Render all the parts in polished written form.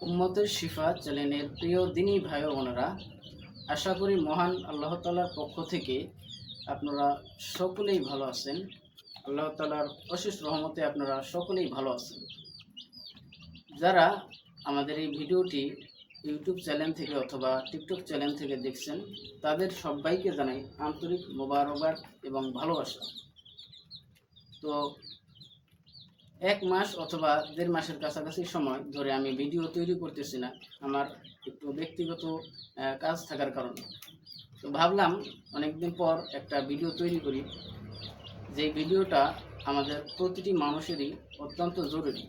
উম্মতের শিফা চ্যানেলের প্রিয় দিনী ভাই ও বোনেরা, আশা করি মহান আল্লাহ তাআলার পক্ষ থেকে আপনারা সকলেই ভালো আছেন। আল্লাহ তাআলার অশেষ রহমতে আপনারা সকলেই ভালো আছেন। যারা আমাদের এই ভিডিওটি ইউটিউব চ্যানেল থেকে অথবা টিকটক চ্যানেল থেকে দেখছেন, তাদের সবাইকে জানাই আন্তরিক মোবারকবাদ এবং ভালোবাসা। তো 1 মাস অথবা 1.5 মাসের কাছাকাছি সময় ধরে আমি ভিডিও তৈরি করতেছি না, আমার একটু ব্যক্তিগত কাজ থাকার কারণে। তো ভাবলাম অনেকদিন পর একটা ভিডিও তৈরি করি, যে ভিডিওটা আমাদের প্রতিটি মানুষেরই অত্যন্ত জরুরি।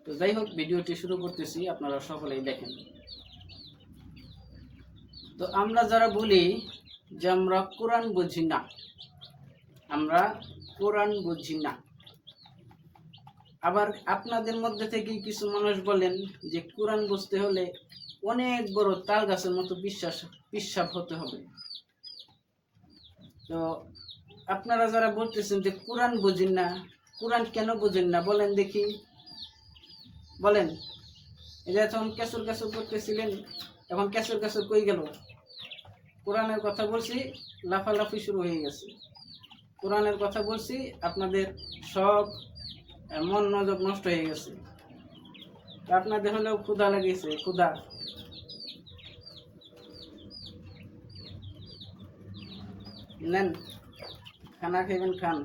তো যাই হোক, ভিডিওটি শুরু করতেছি, আপনারা সকলেই দেখেন। তো আমরা যারা বলি যে আমরা কোরআন বুঝি না, আমরা কোরআন বুঝি না, আবার আপনাদের মধ্যে থেকেই কিছু মানুষ বলেন যে কোরআন বুঝতে হলে অনেক বড় তাল গাছের মতো বিশ্বাস হতে হবে। তো আপনারা যারা বলতেছেন যে কোরআন বুঝেন না, কোরআন কেন বুঝেন না বলেন দেখি, বলেন। এই যে এখন ক্যাসর ক্যাসর করতেছিলেন, এখন ক্যাসর ক্যাসর কই গেল? কোরআনের কথা বলছি, লাফালাফি শুরু হয়ে গেছে। কোরআনের কথা বলছি, আপনাদের সব মন নজর নষ্ট হয়ে গেছে। আপনাদের হলেও ক্ষুধা লাগিয়েছে, ক্ষুধা। নেন, খানা খাইবেন, খান।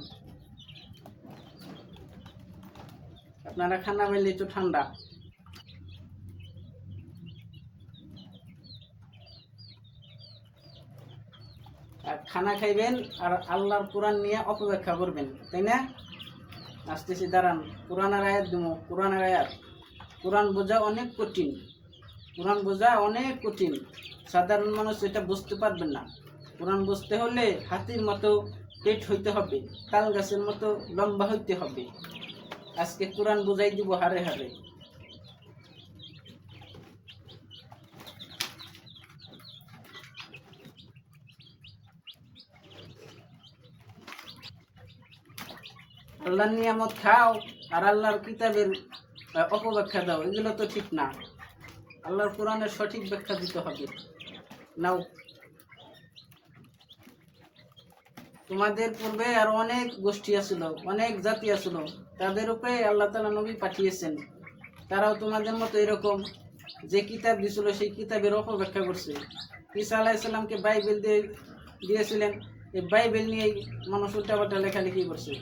আপনারা খানা পাইলে একটু ঠান্ডা। আর খানা খাইবেন আর আল্লাহর কোরআন নিয়ে অপব্যাখ্যা করবেন, তাই না? আসতেছি, দাঁড়ান। কোরআনের আয়াত দেবো, কোরআনের আয়াত। কোরআন বোঝা অনেক কঠিন, কোরআন বোঝা অনেক কঠিন। সাধারণ মানুষ এটা বুঝতে পারবেন না। কোরআন বুঝতে হলে হাতির মতো পেট হইতে হবে, তাল গাছের মতো লম্বা হইতে হবে। আজকে কোরআন বুঝাই দিব হারে হারে। আল্লাহর নিয়ামত খাও আর আল্লাহর কিতাবের অপব্যাখ্যা দাও, এগুলো তো ঠিক না। আল্লাহর কোরআনের সঠিক ব্যাখ্যা দিতে হবে। নাও, তোমাদের পূর্বে আর অনেক গোষ্ঠী আছিল, অনেক জাতি আছিল, তাদের উপরে আল্লাহ তাআলা নবী পাঠিয়েছেন। তারাও তোমাদের মতো এরকম যে কিতাব দিছিল সেই কিতাবের অপব্যাখ্যা করছে। ঈসা আলাইহিস সালামকে বাইবেল দিয়েছিলেন, এই বাইবেল নিয়ে মানুষ উল্টাপাল্টা লেখালেখি করছে।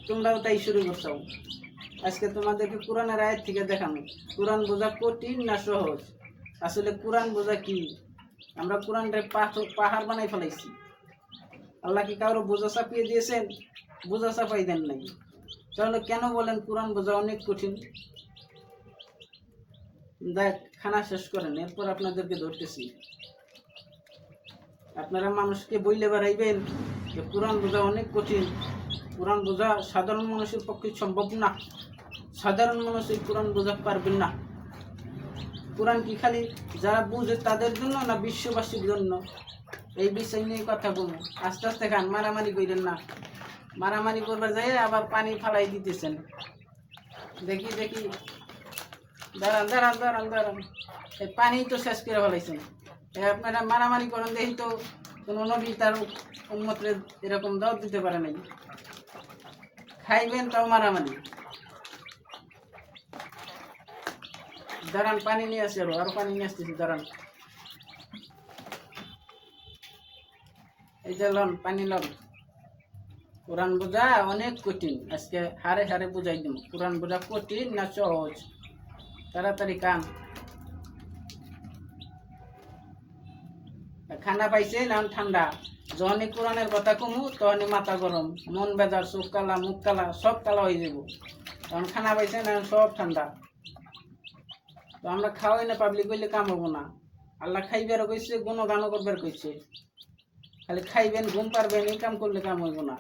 তোমরাও তাই শুরু করছো। আজকে তোমাদেরকে কোরআনের আয়াত থেকে দেখানো কোরআন বোঝা কঠিন না সহজ। আসলে কোরআন বোঝা কি? আমরা কোরআনটা পাহাড় বানাই ফেলাইছি। আল্লাহ কি কারো বোঝা চাপিয়ে দিয়েছেন? বোঝা চাপাই দেন নাই। তাহলে কেন বলেন কোরআন বোঝা অনেক কঠিন? দেখ, খানা শেষ করেন, এরপর আপনাদেরকে ধরতেছি। আপনারা মানুষকে বইলে বেড়াইবেন যে কোরআন বোঝা অনেক কঠিন, কোরআন বোঝা সাধারণ মানুষের পক্ষে সম্ভব না, সাধারণ মানুষ এই কোরআন বোঝা পারবেন না। কোরআন কি খালি যারা বুঝে তাদের জন্য না বিশ্ববাসীর জন্য? এই বিষয় নিয়ে কথা বলবো। আস্তে আস্তে খান, মারামারি করেন না। মারামারি করবার যাই আবার পানি ফালাই দিতেছেন। দেখি দেখি, দাঁড়ান দাঁড়ান দাঁড়ান দাঁড়ান, এই পানি তো শেষ করে ফেলাইছেন। আপনারা মারামারি করেন দেখি তো, কোনো নবী তার উম্মতের এরকম দাওয়াত দিতে পারে নাই। খাইবেন তাও মারামারি। দাঁড়ান, পানি নিয়ে আসি, আরো পানি নিয়ে আসতেছি, দাঁড়ান। এই যে লন, পানি লন। কোরআন বোঝা অনেক কঠিন, আজকে হারে হারে বুঝাই দিব। কোরআন বোঝা কঠিন না সহজ? তাড়াতাড়ি কান। খানা পাইছেন, এখন ঠান্ডা। যখনই কোরআনের কথা কমু তখনই মাথা গরম, মন বেজার, চোখ কালা, মুখ কালা, সব কালা হয়ে যাব। তখন খানা পাইছেন, এখন সব ঠান্ডা। তো আমরা খাওয়াই না, পাবলিক হইলে কাম হবো না। আল্লাহ খাইবার কইছে, গুণগানও করবার কইছে। খালি খাইবেন, ঘুম পারবেন, এই কাম করলে কাম হইব না।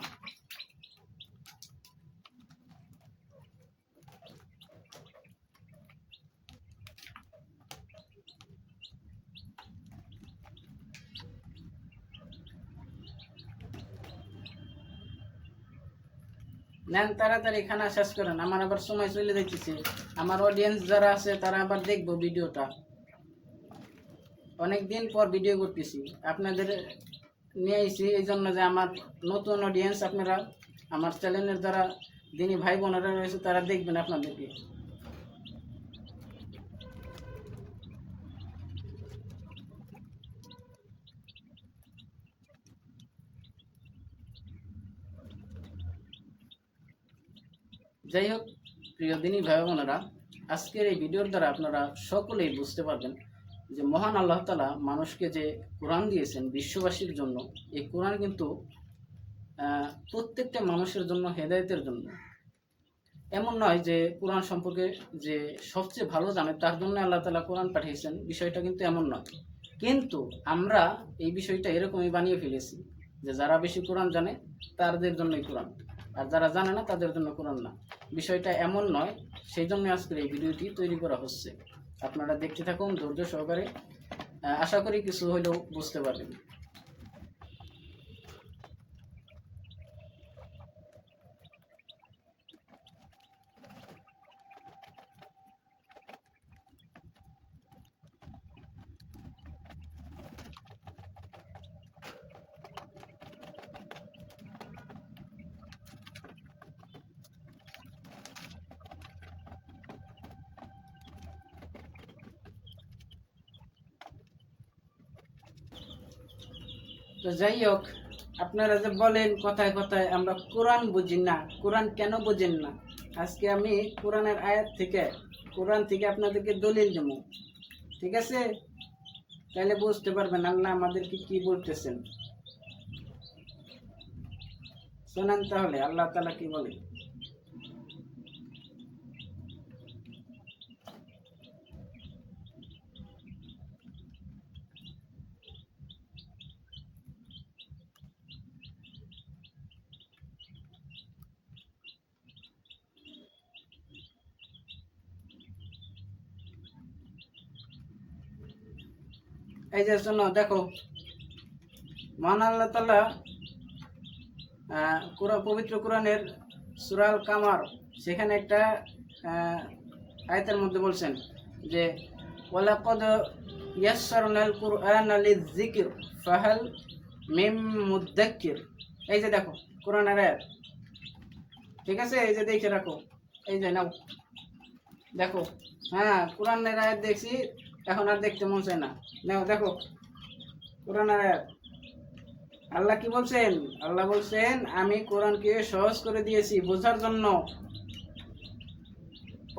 নেন তাড়াতাড়ি খানা শেষ করেন, আমার আবার সময় চলে যাইতেছে। আমার অডিয়েন্স যারা আছে তারা আবার দেখবো ভিডিওটা। অনেক দিন পর ভিডিও করতেছি, আপনাদের নিয়ে আইছি এই জন্য যে আমার নতুন অডিয়েন্স আপনারা, আমার চ্যানেলের যারা দিনী ভাই বোনেরা রয়েছে তারা দেখবেন আপনাদেরকে। যাই হোক প্রিয় দিনী ভাই বোনেরা, আজকের এই ভিডিওর দ্বারা আপনারা সকলেই বুঝতে পারবেন যে মহান আল্লাহ তাআলা মানুষকে যে কোরআন দিয়েছেন বিশ্ববাসীর জন্য, এই কোরআন কিন্তু প্রত্যেকটা মানুষের জন্য হেদায়েতের জন্য। এমন নয় যে কোরআন সম্পর্কে যে সবচেয়ে ভালো জানে তার জন্য আল্লাহ তাআলা কোরআন পাঠিয়েছেন, বিষয়টা কিন্তু এমন নয়। কিন্তু আমরা এই বিষয়টা এরকমই বানিয়ে ফেলেছি যে যারা বেশি কোরআন জানে তাদের জন্যই কোরআন, আর যারা জানে না তাদের জন্য কোরআন না। বিষয়টা এমন নয়, সেই জন্য আজকের এই ভিডিওটি তৈরি করা হচ্ছে। আপনারা দেখতে থাকুন ধৈর্য সহকারে, আশা করি কিছু হলেও বুঝতে পারবেন। তো যাই হোক, আপনারা যে বলেন কথায় কথায় আমরা কোরআন বুঝি না, কোরআন কেন বুঝেন না, আজকে আমি কোরআনের আয়াত থেকে, কোরআন থেকে আপনাদেরকে দলিল দেব, ঠিক আছে? তাহলে বুঝতে পারবেন আল্লাহ আমাদেরকে কি বলতেছেন। শোনেন তাহলে আল্লাহ তাআলা কি বলে। এই যে শোনো, দেখো মহান আল্লাহ তাআলা পবিত্র কোরআনের সূরা আল কামার, সেখানে একটা আয়াতের মধ্যে বলছেন যে ওয়ালাকাদ ইয়াসসারনাল কুরআনা লিযিকর ফাহাল মিন মুদ্দাক্কির। এই যে দেখো কোরআনের আয়াত, ঠিক আছে? এই যে দেখে রাখো, এই যে নাও দেখো, হ্যাঁ কোরআনের আয়াত দেখছি, এখন আর দেখতে মন চায় না। নাও দেখো কোরআনের আয়াত। আল্লাহ কি বলছেন? আল্লাহ বলছেন আমি কোরআনকে সহজ করে দিয়েছি বোঝার জন্য।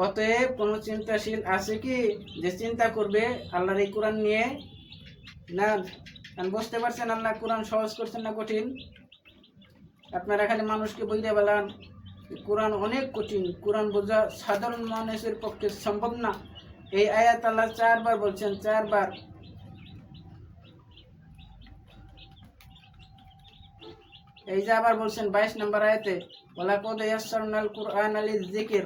অতএব কোনো চিন্তাশীল আছে কি যে চিন্তা করবে আল্লাহর এই কোরআন নিয়ে? না, বুঝতে পারছেন আল্লাহ কোরআন সহজ করছেন না কঠিন? আপনারা খালি মানুষকে বলতে বলেন কোরআন অনেক কঠিন, কোরআন বোঝা সাধারণ মানুষের পক্ষে সম্ভব না। এই আয়াত আল্লাহ 4 বার বলছেন, 4 বার। এই যে আবার বলছেন 22 নম্বর আয়াতে ওয়ালাকাদ ইয়াসসারনাল কুরআনা লিযিকর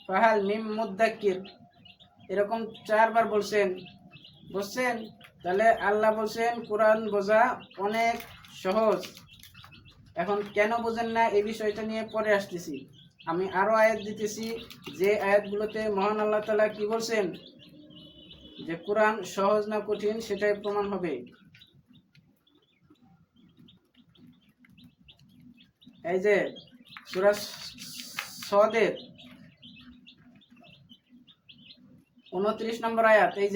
ফাহাল মিন মুদ্দাক্কির, এরকম 4 বার বলছেন, বুঝছেন? তাহলে আল্লাহ বলছেন কোরআন বোঝা অনেক সহজ। এখন কেন বোঝেন না এই বিষয়টা নিয়ে পরে আসতেছি। আমি আরো আয়াত দিতেছি, যে আয়াতগুলোতে মহান আল্লাহ তাআলা কি বলছেন যে কোরআন সহজ না কঠিন সেটাই প্রমাণ হবে। এই যে সূরা সদের 29 নম্বর আয়াত, এই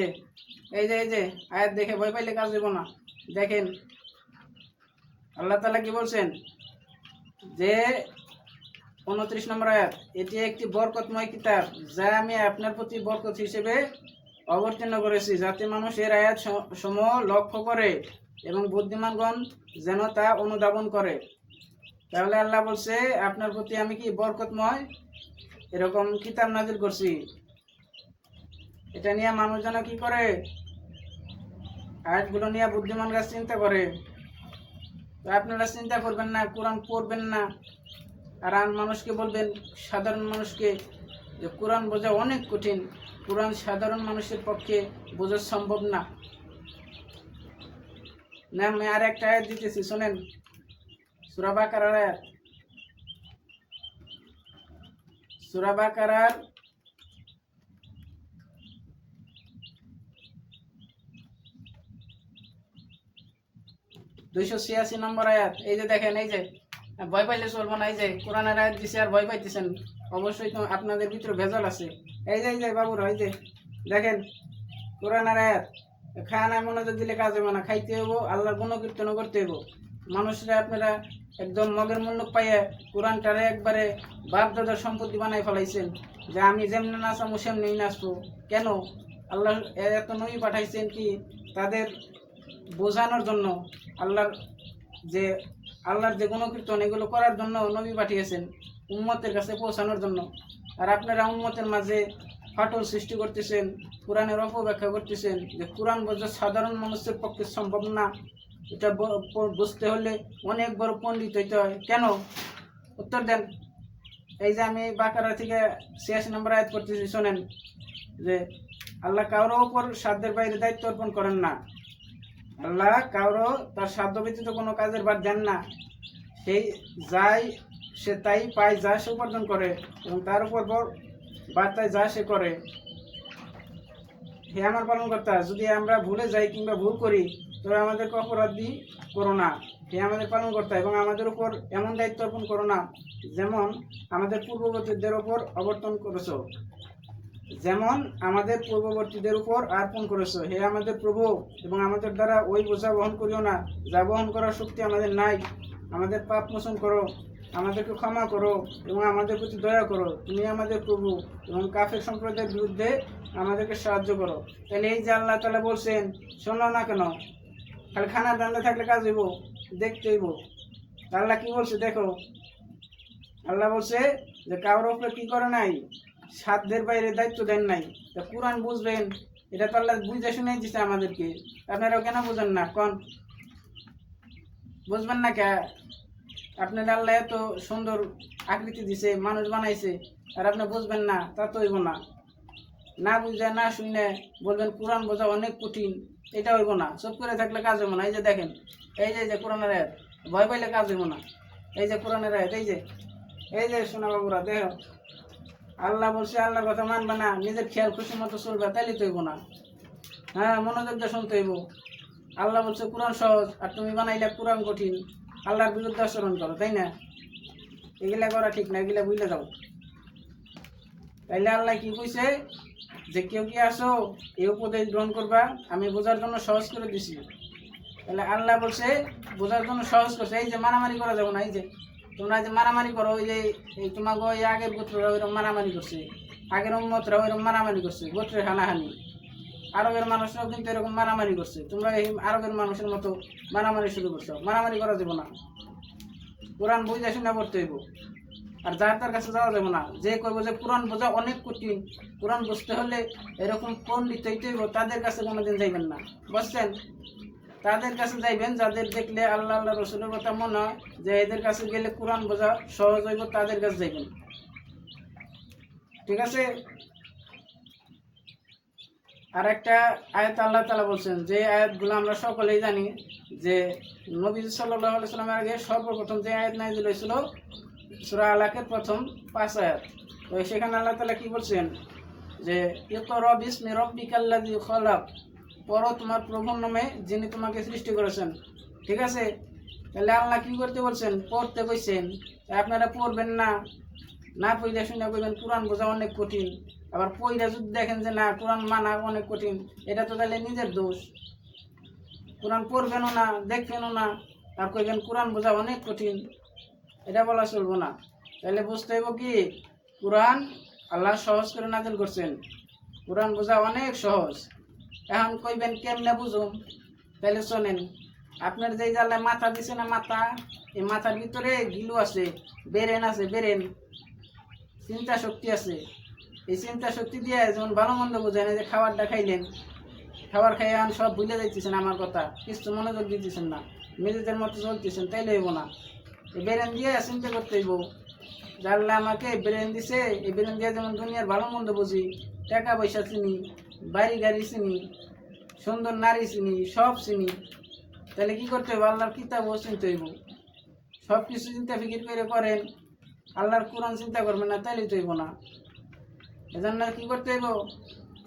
যে আয়াত দেখে ভয় পাইলে কাজ দেব না। দেখেন আল্লাহ তাআলা কি বলছেন যে 29 নম্বর আয়াত, এটি একটি বরকতময় কিতাব যা আমি আপনার প্রতি বরকত হিসেবে অবতীর্ণ করেছি, যাতে মানুষ এর আয়াত সমূহ লক্ষ্য করে এবং বুদ্ধিমানগণ যেন তা অনুধাবন করে। তাহলে আল্লাহ বলছে আপনার প্রতি আমি কি বরকতময় এরকম কিতাব নাজিল করছি, এটা নিয়ে মানুষ যেন কি করে, আয়াতগুলো নিয়ে বুদ্ধিমান গাছ চিন্তা করে। তো আপনারা চিন্তা করবেন না, কোরআন পড়বেন না, আর মানুষকে বলবেন, সাধারণ মানুষকে, যে কোরআন বোঝা অনেক কঠিন, কোরআন সাধারণ মানুষের পক্ষে বোঝা সম্ভব না। না আমি আর একটা আয়াত দিতেছি, শোনেন, সূরা বাকারার আয়াত সূরা বাকারার 286 নম্বর আয়াত। এই যে দেখেন, এই যে ভয় পাইলে চলবো না, এই যে কোরআনের আয়াত দিছে আর ভয় পাইতেছেন, অবশ্যই তো আপনাদের ভিতরে ভেজাল আছে। এই যে বাবুরা, এই যে দেখেন কোরআনের আয়াত। খানায় মনোযোগ দিলে কাজ হবে না, খাইতে হবো, আল্লাহর গুণকীর্তন করতে হবো। মানুষরা আপনারা একদম মগের মূল্য পাইয়ে কোরআনটারে একবারে বাপ দাদার সম্পত্তি বানাই ফেলাইছেন, যে আমি যেমনি নাচামো সেমনি নাচবো। কেন? আল্লাহ এত নবী পাঠাইছেন কি তাদের বোঝানোর জন্য, আল্লাহর যে আল্লাহর যে গুণকীর্তন এগুলো করার জন্য নবী পাঠিয়েছেন, উম্মতের কাছে পৌঁছানোর জন্য। আর আপনারা উম্মতের মাঝে ফাটল সৃষ্টি করতেছেন, কোরআনের অপব্যাখ্যা করতেছেন, যে কোরআন বোঝা সাধারণ মানুষের পক্ষে সম্ভব না, এটা বুঝতে হলে অনেক বড় পণ্ডিত হইতে হয়। কেন? উত্তর দেন। এই যে আমি বাকারা থেকে 86 নম্বর আয়াত করতেছি, শোনেন যে আল্লাহ কারোর ওপর সাধ্যের বাইরে দায়িত্ব অর্পণ করেন না। আল্লাহ কারো তার সাধ্য ব্যতীত কোনো কাজের বাদ দেন না। সেই যাই সে তাই পায়, যা সে উপার্জন করে, এবং তার উপর বার্তায় যা সে করে। হে আমার পালনকর্তা, যদি আমরা ভুলে যাই কিংবা ভুল করি তবে আমাদেরকে অপরাধী করো না। হে আমাদের পালনকর্তা, এবং আমাদের উপর এমন দায়িত্ব অর্পণ করো না যেমন আমাদের পূর্ববর্তীদের উপর অবর্তন করেছো, যেমন আমাদের পূর্ববর্তীদের উপর অর্পণ করেছো। হে আমাদের প্রভু, এবং আমাদের দ্বারা ওই বোঝা বহন করিও না যা বহন করার শক্তি আমাদের নাই। আমাদের পাপ মোচন করো, আমাদেরকে ক্ষমা করো, এবং আমাদের প্রতি দয়া করো। তুমি আমাদের প্রভু, এবং কাফের সম্প্রদায়ের বিরুদ্ধে আমাদেরকে সাহায্য করো। তাহলে এই যে আল্লাহ তাআলা বলছেন, শোনো না কেন? খালি খানা দান্দা থাকলে কাজ হইব, দেখতে হইব। আল্লাহ কি বলছে দেখো, আল্লাহ বলছে যে কারোর উপরে কি করে নাই, সাধ্যের বাইরে দায়িত্ব দেন নাই। তা কোরআন বুঝবেন, এটা তো আল্লাহ বুঝে শুনে দিচ্ছে আমাদেরকে। আপনারাও কেন বুঝেন না? কোন বুঝবেন না কে? আপনার আল্লাহ এত সুন্দর আকৃতি দিছে, মানুষ বানাইছে, আর আপনি বুঝবেন না, তা তো হইব না। না বুঝে না শুনে বলবেন কোরআন বোঝা অনেক কঠিন, এটা হইব না। চুপ করে থাকলে কাজ হইব না। এই যে দেখেন, এই যে কোরআনের আয়াত, ভয় পাইলে কাজ হইব না। এই যে কোরআনের আয়াত, এই যে শোনা বাবুরা দেখো, আল্লাহ বলছে আল্লাহর কথা মানবে না, নিজের খেয়াল খুশি মতো চলবে, তাইলে তো হইব না। হ্যাঁ, মনোযোগ দিয়ে শুনতে হইব। আল্লাহ বলছে কোরআন সহজ, আর তুমি বানাইলে কোরআন কঠিন, আল্লাহর বিরুদ্ধে আচরণ করো, তাই না? এগুলা করা ঠিক না, এগুলা বুঝলে যাও। তাইলে আল্লাহ কি কইছে, যে কেউ কি আসো এই উপদেশ গ্রহণ করবা, আমি বোঝার জন্য সহজ করে দিছি। তাহলে আল্লাহ বলছে বোঝার জন্য সহজ করছে। এই যে মারামারি করা যাবো না, এই যে তোমরা যে মারামারি করো, ওই যে এই তোমাকে ওই আগের গোত্ররা ওইরকম মারামারি করছে, আগের উম্মতরা ওইরকম মারামারি করছে, গোত্রের হানাহানি। আরবের মানুষরাও কিন্তু এরকম মারামারি করছে, তোমরা এই আরবের মানুষের মতো মারামারি শুরু করছো। মারামারি করা যাবো না, কোরআন বুঝে শুনে পড়তে হইব। আর যার তার কাছে যাওয়া যাবে না, যে করবো যে কোরআন বোঝা অনেক কঠিন, কোরআন বুঝতে হলে এরকম পণ্ডিত হইতে হইব, তাদের কাছে কোনোদিন যাইবেন না, বুঝছেন? তাদের কাছে যাইবেন যাদের দেখলে আল্লাহ আল্লাহ রসুলের কথা মনে হয় যে এদের কাছে গেলে কোরআন বোঝা সহজ হইব, তাদের কাছে যাইবেন। ঠিক আছে? আর একটা আয়াত আল্লাহ তাআলা বলছেন, যে আয়াতগুলো আমরা সকলেই জানি, যে নবী সাল্লাল্লাহু আলাইহি সাল্লামের আগে সর্বপ্রথম যে আয়াত নাযিল হয়েছিল সূরা আলাকের প্রথম 5 আয়াত। তো সেখানে আল্লাহ তাআলা কি বলছেন, যে ইকরা বিসমি রাব্বিকাল্লাযী খালাক, পড়ো তোমার প্রভুর নামে যিনি তোমাকে সৃষ্টি করেছেন। ঠিক আছে? তাহলে আল্লাহ কি করতে বলছেন? পড়তে কইছেন। আপনারা পড়বেন না, না পড়লে শুনে বলবেন কোরআন বোঝা অনেক কঠিন। আবার পড়া যদি দেখেন যে না কোরআন মানা অনেক কঠিন, এটা তো তাহলে নিজের দোষ। কোরআন পড়বেনও না, দেখবেনও না, আর কইবেন কোরআন বোঝা অনেক কঠিন, এটা বলা চলবো না। তাহলে বুঝতে হইব কি, কোরআন আল্লাহ সহজ করে নাযিল করছেন, কোরআন বোঝা অনেক সহজ। এখন কইবেন কেমনে বুঝুম? তাহলে শোনেন, আপনার যে আল্লাহ মাথা দিছে না, মাথা, এই মাথার ভিতরে গিলু আছে, ব্রেন আছে, ব্রেন, চিন্তা শক্তি আছে। এই চিন্তা শক্তি দিয়ে যেমন ভালো মন্দ বোঝেন, যে খাবারটা খাইলেন, খাবার খাই এখন সব ভুলে যাইতেছেন, আমার কথা কিছু মনোযোগ দিতেছেন না, নিজেদের মতো চলতেছেন, তাইলে হইব না। এই ব্রেন দিয়ে চিন্তা করতে হইব। জানলে আমাকে ব্রেন দিছে, এই ব্রেন দিয়ে যেমন দুনিয়ার ভালো মন্দ বুঝি, টাকা পয়সা চিনি, বাড়ি গাড়ি চিনি, সুন্দর নারী চিনি, সব চিনি। তাহলে কি করতে হইব? আল্লাহর কিতাবও চিনতে হইব। সব কিছু চিন্তা ফিকির করে করেন, আল্লাহর কোরআন চিন্তা করবেন না, তাইলে তৈব না। এজন্য কি করতে হইব?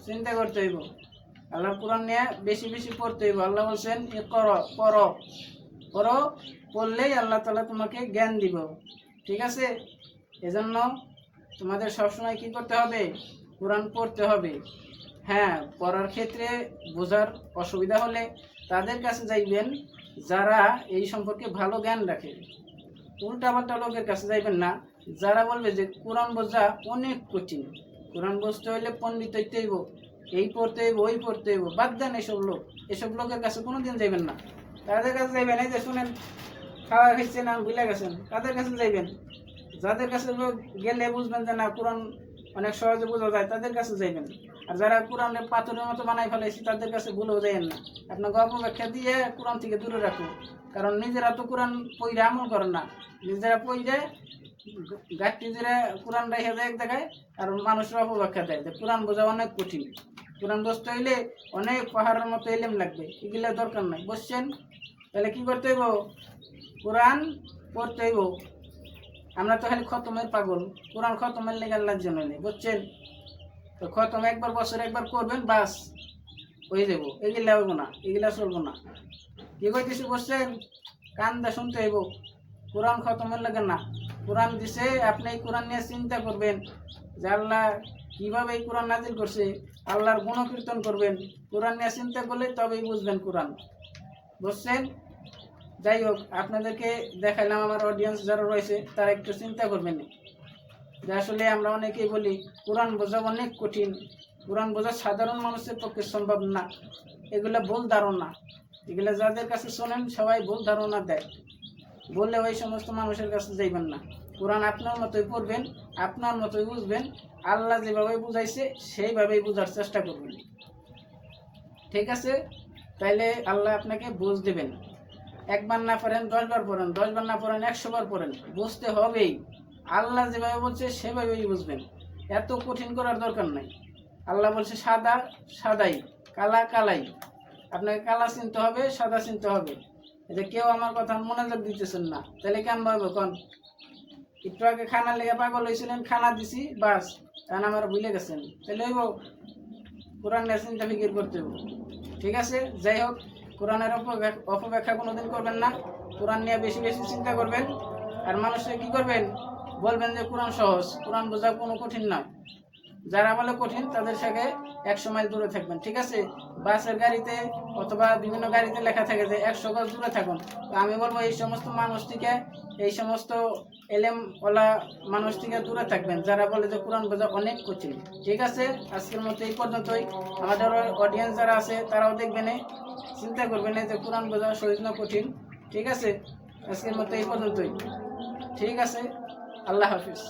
চিন্তা করতে হইব। আল্লাহর কোরআন নিয়ে বেশি বেশি পড়তে হইব। আল্লাহ বলছেন এ করো, পড়ো, পড়ো, পড়লেই আল্লাহ তাআলা তোমাকে জ্ঞান দিব। ঠিক আছে? এজন্য তোমাদের সবসময় কি করতে হবে? কোরআন পড়তে হবে। হ্যাঁ, পড়ার ক্ষেত্রে বোঝার অসুবিধা হলে তাদের কাছে যাইবেন যারা এই সম্পর্কে ভালো জ্ঞান রাখে। উল্টাপাল্টা লোকের কাছে যাইবেন না, যারা বলবে যে কোরআন বোঝা অনেক কঠিন, কোরআন বুঝতে হইলে পণ্ডিত হইতে হইব, এই পড়তে হইব, ওই পড়তে হইব। বাদ দেন এসব লোক, এসব লোকের কাছে কোনোদিন যাইবেন না। তাদের কাছে যাইবেন, এই যে শুনেন খাওয়া খাইছেন আর ভুলে গেছেন, তাদের কাছে যাইবেন। যাদের কাছে গেলে বুঝবেন যে না কোরআন অনেক সহজে বোঝা যায়, তাদের কাছে যাইবেন। আর যারা কোরআনের পাথরের মতো বানাই ফেলাইছি তাদের কাছে ভুলেও যাইয়েন না। আপনাকে অপব্যাখ্যা দিয়ে কোরআন থেকে দূরে রাখুন, কারণ নিজেরা তো কোরআন পইরে আমল করেন না। নিজেরা পইরে গাঠটি জুড়ে কোরআন রেখে যায় এক জায়গায়, আর মানুষের অপব্যাখ্যা দেয় যে কোরআন বোঝা অনেক কঠিন, কোরআন বুঝতে হইলে অনেক পাহাড়ের মতো এলেম লাগবে। এগুলা দরকার নাই, বুঝছেন? তাহলে কি করতে হইব? কোরআন পড়তে হইব। আমরা তো খালি খতমের পাগল, কোরআন খতমের লেগে আল্লাহর জন্য নেই, বুঝছেন? তো খতম একবার বছরে একবার করবেন, বাস হয়ে যাব। এগুলা হইব না, এগুলা চলবো না। কি কইতেছি বুঝছেন? কান দা শুনতে হইব। কোরআন খতমের লাগে না, কোরআন দিছে, আপনি এই কোরআন নিয়ে চিন্তা করবেন যে আল্লাহ কিভাবে এই কোরআন নাজিল করছে, আল্লাহর গুণকীর্তন করবেন। কোরআন নিয়ে চিন্তা করলে তবেই বুঝবেন কোরআন, বুঝছেন? যাই হোক, আপনাদেরকে দেখাইলাম, আমার অডিয়েন্স যারা রয়েছে তারা একটু চিন্তা করবেন যে আসলে আমরা অনেকেই বলি কোরআন বোঝা অনেক কঠিন, কোরআন বোঝা সাধারণ মানুষের পক্ষে সম্ভব না। এগুলা ভুল ধারণা। এগুলা যাদের কাছে শোনেন সবাই ভুল ধারণা দেয়, বললে ওই সমস্ত মানুষের কাছে যাইবেন না। কোরআন আপনার মতোই পড়বেন, আপনার মতোই বুঝবেন, আল্লাহ যেভাবে বুঝাইছে সেইভাবেই বোঝার চেষ্টা করবেন। ঠিক আছে? তাইলে আল্লাহ আপনাকে বুঝ দেবেন। একবার না পড়েন 10 বার পড়েন, 10 বার না পড়েন 100 বার পড়েন, বুঝতে হবেই। আল্লাহ যেভাবে বলছে সেভাবেই বুঝবেন, এত কঠিন করার দরকার নাই। আল্লাহ বলছে সাদা সাদাই, কালা কালাই। আপনাকে কালা চিনতে হবে, সাদা চিনতে হবে। যে কেউ আমার কথা মনোযোগ দিতেছেন না, তাহলে কেমন হবে? কন একটু আগে খানা লেগে পাগল হয়েছিলেন, খানা দিছি, বাস এখন আমার ভুলে গেছেন, তাহলে হইব? কোরআন নিয়ে চিন্তা ফিকির করতে হবে। ঠিক আছে? যাই হোক, কোরআনের অপব্যাখ্যা কোনোদিন করবেন না, কোরআন নিয়ে বেশি বেশি চিন্তা করবেন। আর মানুষকে কি করবেন? বলবেন যে কোরআন সহজ, কোরআন বোঝা কোনো কঠিন নয়। যারা বলে কঠিন তাদের সাথে 100 মাইল দূরে থাকবেন। ঠিক আছে? বাসের গাড়িতে অথবা বিভিন্ন গাড়িতে লেখা থাকে যে 100 গজ দূরে থাকুন। তো আমি বলবো এই সমস্ত মানুষ থেকে, এই সমস্ত এলেমওয়ালা মানুষ থেকে দূরে থাকবেন যারা বলে যে কোরআন বোঝা অনেক কঠিন। ঠিক আছে? আজকের মতো এই পর্যন্তই। আমাদের অডিয়েন্স যারা আছে তারাও দেখবেন, চিন্তা করবেন যে কোরআন বোঝা সহজ না কঠিন। ঠিক আছে? আজকের মতো এই পর্যন্তই। ঠিক আছে? আল্লাহ হাফিজ।